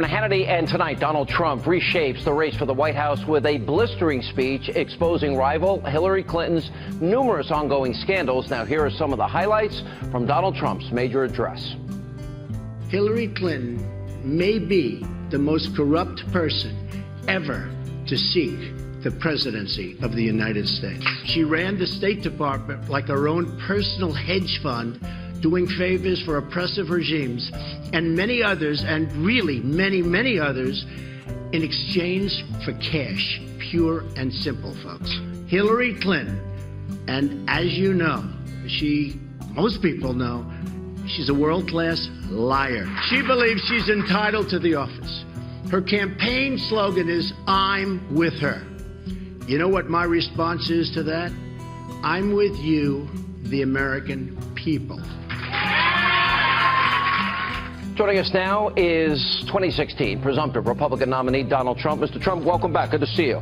Hannity, and tonight, Donald Trump reshapes the race for the White House with a blistering speech exposing rival Hillary Clinton's numerous ongoing scandals. Now, here are some of the highlights from Donald Trump's major address. Hillary Clinton may be the most corrupt person ever to seek the presidency of the United States. She ran the State Department like her own personal hedge fund, doing favors for oppressive regimes and many others, and really many others, in exchange for cash, pure and simple, folks. Hillary Clinton, and as you know, most people know, she's a world-class liar. She believes she's entitled to the office. Her campaign slogan is, "I'm with her." You know what my response is to that? I'm with you, the American people. Joining us now is 2016 presumptive Republican nominee Donald Trump. Mr. Trump, welcome back. Good to see you.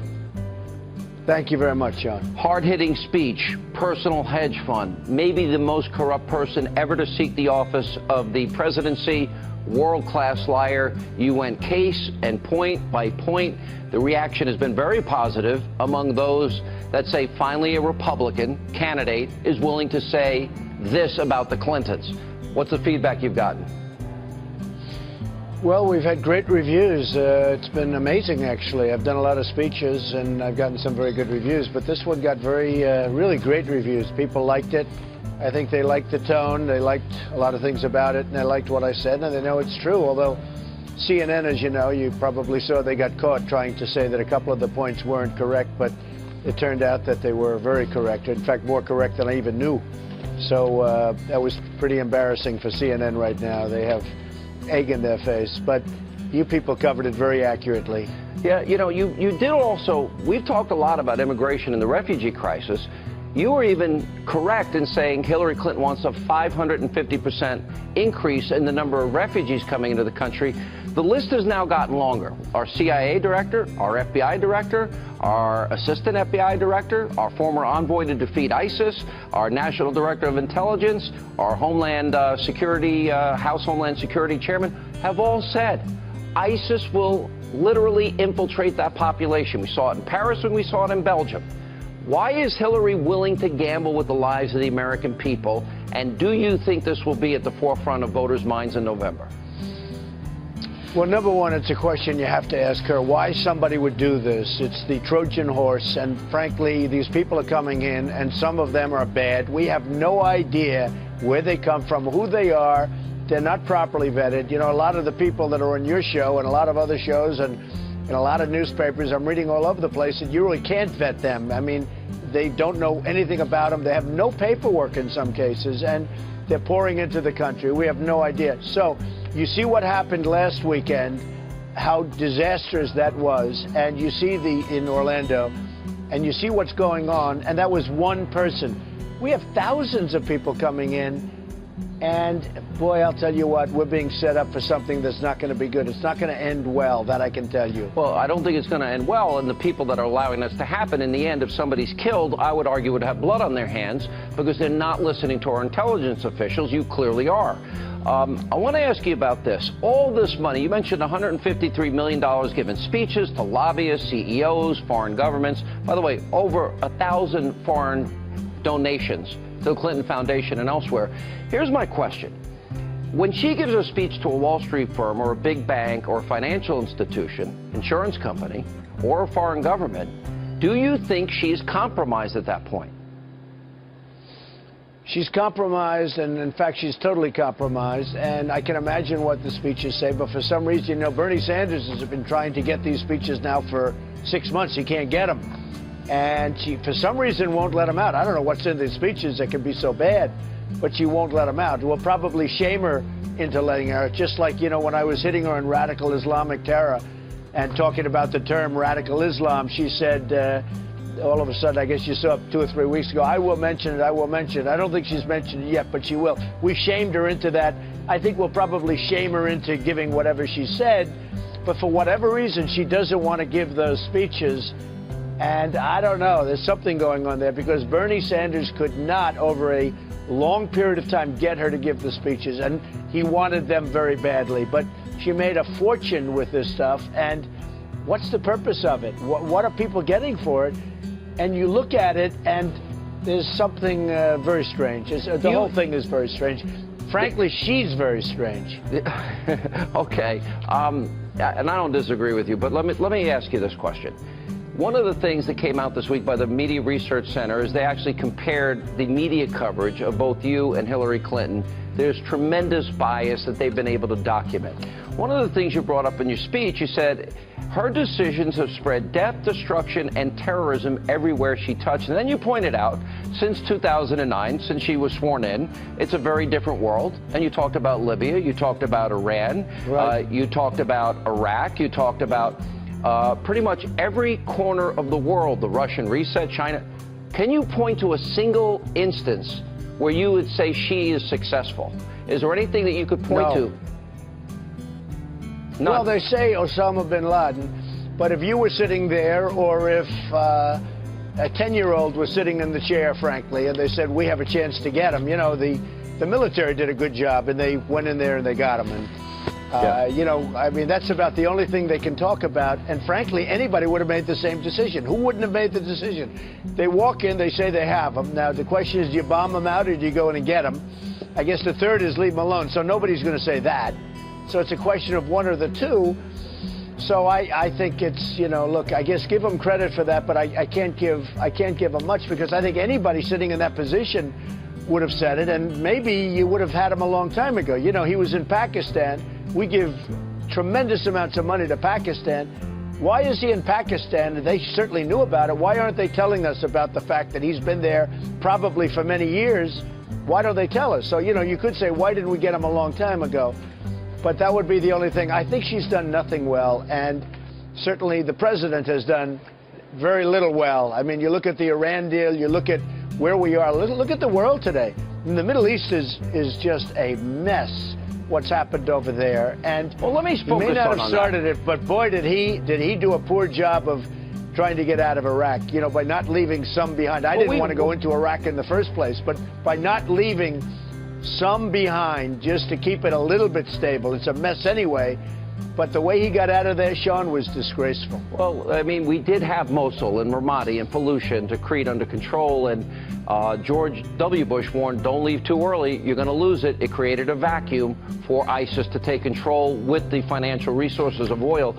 Thank you very much, John. Hard-hitting speech, personal hedge fund, maybe the most corrupt person ever to seek the office of the presidency, world-class liar. You went case and point by point. The reaction has been very positive among those that say finally a Republican candidate is willing to say this about the Clintons. What's the feedback you've gotten? Well, we've had great reviews. It's been amazing, actually. I've done a lot of speeches, and I've gotten some very good reviews, but this one got really great reviews. People liked it. I think they liked the tone. They liked a lot of things about it, and they liked what I said, and they know it's true. Although CNN, as you know, you probably saw, they got caught trying to say that a couple of the points weren't correct, but it turned out that they were very correct. In fact, more correct than I even knew. So that was pretty embarrassing for CNN right now. They have egg in their face, but you people covered it very accurately. Yeah, you know, you did also, we've talked a lot about immigration and the refugee crisis. You were even correct in saying Hillary Clinton wants a 550% increase in the number of refugees coming into the country. The list has now gotten longer. Our CIA director, our FBI director, our assistant FBI director, our former envoy to defeat ISIS, our national director of intelligence, our Homeland Security, House Homeland Security chairman have all said ISIS will literally infiltrate that population. We saw it in Paris and we saw it in Belgium. Why is Hillary willing to gamble with the lives of the American people? And do you think this will be at the forefront of voters' minds in November? Well, number one, it's a question you have to ask her why somebody would do this. It's the Trojan horse, and frankly, these people are coming in, and some of them are bad. We have no idea where they come from, who they are. They're not properly vetted. You know, a lot of the people that are on your show and a lot of other shows and in a lot of newspapers, I'm reading all over the place, that you really can't vet them. I mean, they don't know anything about them. They have no paperwork in some cases, and they're pouring into the country. We have no idea. So you see what happened last weekend, how disastrous that was, and you see in Orlando, and you see what's going on, and that was one person. We have thousands of people coming in, and boy, I'll tell you what, we're being set up for something that's not going to be good. It's not going to end well, that I can tell you. Well, I don't think it's going to end well, and the people that are allowing this to happen, in the end, if somebody's killed, I would argue would have blood on their hands because they're not listening to our intelligence officials. You clearly are. I want to ask you about this. All this money, you mentioned $153 million given speeches to lobbyists, CEOs, foreign governments. By the way, over 1,000 foreign donations to the Clinton Foundation and elsewhere. Here's my question. When she gives a speech to a Wall Street firm or a big bank or a financial institution, insurance company, or a foreign government, do you think she's compromised at that point? She's compromised, and in fact, she's totally compromised, and I can imagine what the speeches say, but for some reason, you know, Bernie Sanders has been trying to get these speeches now for 6 months. He can't get them, and she, for some reason, won't let them out. I don't know what's in these speeches that can be so bad, but she won't let them out. We'll probably shame her into letting her out, just like, you know, when I was hitting her on radical Islamic terror and talking about the term radical Islam, she said, all of a sudden, I guess you saw it 2 or 3 weeks ago, I will mention it, I will mention it. I don't think she's mentioned it yet, but she will. We shamed her into that. I think we'll probably shame her into giving whatever she said, but for whatever reason, she doesn't want to give those speeches. And I don't know, there's something going on there, because Bernie Sanders could not, over a long period of time, get her to give the speeches, and he wanted them very badly. But She made a fortune with this stuff, and what's the purpose of it? What are people getting for it? And you look at it, and there's something very strange. The whole thing is very strange. Frankly, she's very strange. Okay, and I don't disagree with you, but let me ask you this question. One of the things that came out this week by the Media Research Center is they actually compared the media coverage of both you and Hillary Clinton. There's tremendous bias that they've been able to document. One of the things you brought up in your speech, you said her decisions have spread death, destruction, and terrorism everywhere she touched. And then you pointed out, since 2009, since she was sworn in, it's a very different world. And you talked about Libya, you talked about Iran, right. You talked about Iraq, you talked about pretty much every corner of the world, the Russian reset, China. Can you point to a single instance where you would say she is successful? Is there anything that you could point to? None. Well, they say Osama bin Laden, but if you were sitting there, or if a 10-year-old was sitting in the chair, frankly, and they said, we have a chance to get him, you know, the military did a good job, and they went in there and they got him. And you know, I mean, that's about the only thing they can talk about. And frankly, anybody would have made the same decision. Who wouldn't have made the decision? They walk in, they say they have them. Now, the question is, do you bomb them out or do you go in and get them? I guess the third is leave them alone. So nobody's going to say that. So it's a question of one or the two. So I think it's, you know, look, I guess give them credit for that, but I can't give them much, because I think anybody sitting in that position would have said it, and maybe you would have had him a long time ago. You know, he was in Pakistan. We give tremendous amounts of money to Pakistan. Why is he in Pakistan? They certainly knew about it. Why aren't they telling us about the fact that he's been there probably for many years? Why don't they tell us? So, you know, you could say, why didn't we get him a long time ago? But that would be the only thing. I think she's done nothing well, and certainly the president has done very little well. I mean, you look at the Iran deal, you look at where we are. Look at the world today. And the Middle East is just a mess, what's happened over there. And well, let me focus on that. He may not have started it, but boy, did he do a poor job of trying to get out of Iraq, you know, by not leaving some behind. I didn't want to go into Iraq in the first place, but by not leaving some behind just to keep it a little bit stable. It's a mess anyway. But the way he got out of there, Sean, was disgraceful. Well, I mean, we did have Mosul and Ramadi and Fallujah and Tikrit under control, and George W. Bush warned, don't leave too early, you're going to lose it. It created a vacuum for ISIS to take control with the financial resources of oil.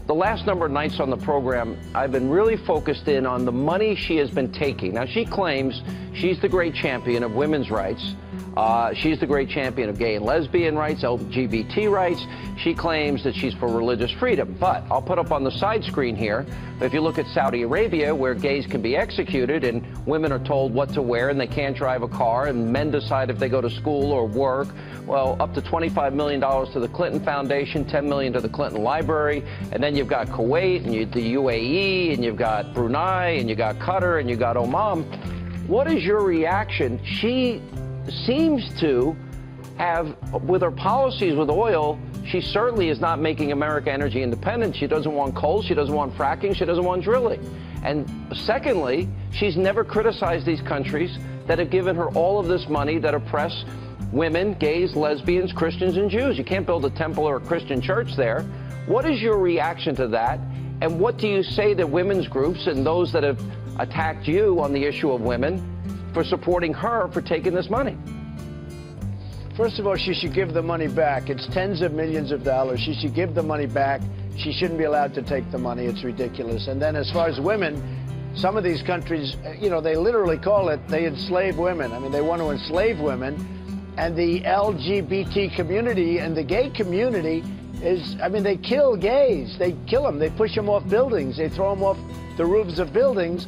The last number of nights on the program, I've been really focused in on the money she has been taking. Now, she claims she's the great champion of women's rights. She's the great champion of gay and lesbian rights, LGBT rights. She claims that she's for religious freedom. But I'll put up on the side screen here, if you look at Saudi Arabia, where gays can be executed and women are told what to wear and they can't drive a car, and men decide if they go to school or work. Well, up to $25 million to the Clinton Foundation, $10 million to the Clinton Library. And then you've got Kuwait and the UAE, and you've got Brunei, and you got Qatar, and you got Oman. What is your reaction? She seems to have, with her policies with oil, she certainly is not making America energy independent. She doesn't want coal, she doesn't want fracking, she doesn't want drilling. And secondly, she's never criticized these countries that have given her all of this money that oppress women, gays, lesbians, Christians, and Jews. You can't build a temple or a Christian church there. What is your reaction to that? And what do you say to women's groups and those that have attacked you on the issue of women for supporting her for taking this money? First of all, she should give the money back. It's tens of millions of dollars. She should give the money back. She shouldn't be allowed to take the money. It's ridiculous. And then as far as women, some of these countries, you know, they literally call it, they enslave women. I mean, they want to enslave women. And the LGBT community and the gay community is, I mean, they kill gays. They kill them. They push them off buildings. They throw them off the roofs of buildings.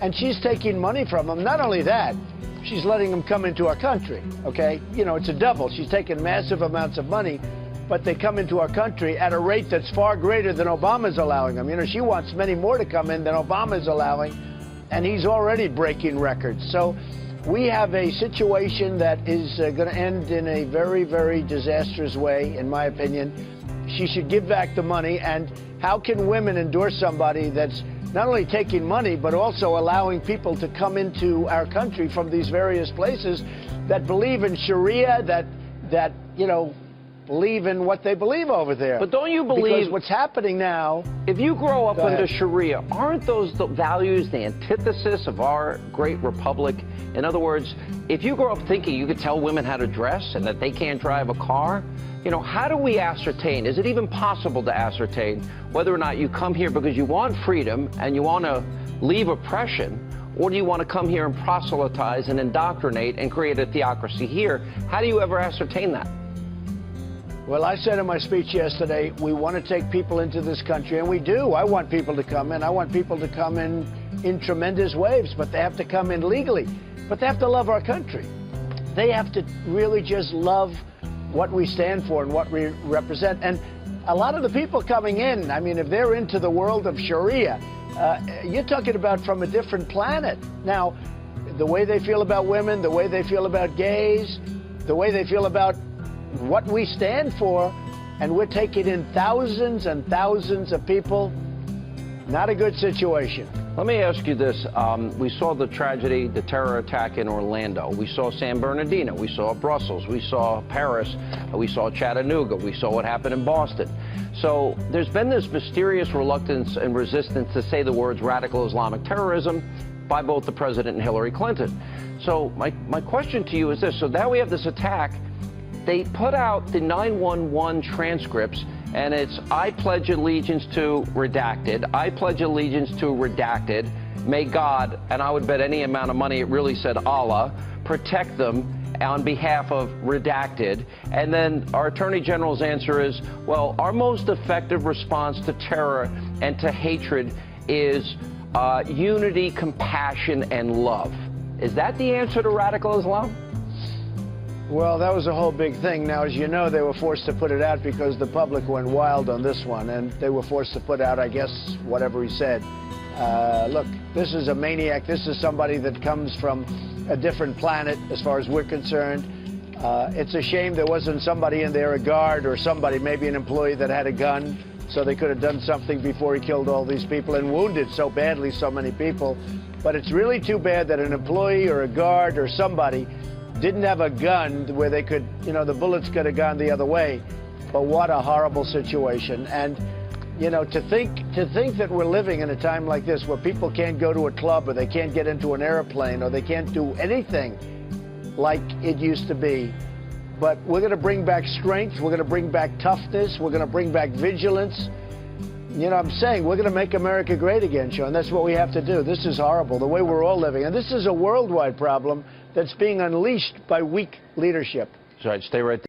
And she's taking money from them. Not only that, she's letting them come into our country, okay? You know, it's a double. She's taking massive amounts of money, but they come into our country at a rate that's far greater than Obama's allowing them. You know, she wants many more to come in than Obama's allowing, and he's already breaking records. So we have a situation that is going to end in a very, very disastrous way, in my opinion. She should give back the money. And how can women endorse somebody that's not only taking money, but also allowing people to come into our country from these various places that believe in Sharia, that you know, believe in what they believe over there. But don't you believe... Because what's happening now... If you grow up under Sharia, aren't those the values the antithesis of our great republic? In other words, if you grow up thinking you could tell women how to dress and that they can't drive a car, you know, how do we ascertain, is it even possible to ascertain whether or not you come here because you want freedom and you want to leave oppression, or do you want to come here and proselytize and indoctrinate and create a theocracy here? How do you ever ascertain that? Well, I said in my speech yesterday, we want to take people into this country, and we do. I want people to come in. I want people to come in tremendous waves, but they have to come in legally. But they have to love our country. They have to really just love what we stand for and what we represent. And a lot of the people coming in, I mean, if they're into the world of Sharia, you're talking about from a different planet. Now, the way they feel about women, the way they feel about gays, the way they feel about what we stand for, and we're taking in thousands and thousands of people. Not a good situation. Let me ask you this. We saw the tragedy, the terror attack in Orlando. We saw San Bernardino. We saw Brussels. We saw Paris. We saw Chattanooga. We saw what happened in Boston. So there's been this mysterious reluctance and resistance to say the words radical Islamic terrorism by both the president and Hillary Clinton. So my question to you is this. So now we have this attack. They put out the 911 transcripts, and it's, I pledge allegiance to redacted, I pledge allegiance to redacted, may God, and I would bet any amount of money it really said Allah, protect them on behalf of redacted. And then our Attorney General's answer is, well, our most effective response to terror and to hatred is unity, compassion, and love. Is that the answer to radical Islam? Well, that was a whole big thing. Now, as you know, they were forced to put it out because the public went wild on this one, and they were forced to put out, I guess, whatever he said. Look, this is a maniac. This is somebody that comes from a different planet, as far as we're concerned. It's a shame there wasn't somebody in there, a guard or somebody, maybe an employee that had a gun, so they could have done something before he killed all these people and wounded so badly so many people. But it's really too bad that an employee or a guard or somebody didn't have a gun where they could, you know, the bullets could have gone the other way. But what a horrible situation. And, you know, to think that we're living in a time like this where people can't go to a club or they can't get into an airplane or they can't do anything like it used to be. But we're going to bring back strength. We're going to bring back toughness. We're going to bring back vigilance. You know, I'm saying we're going to make America great again, Sean. That's what we have to do. This is horrible, the way we're all living. And this is a worldwide problem that's being unleashed by weak leadership. That's right. Stay right there.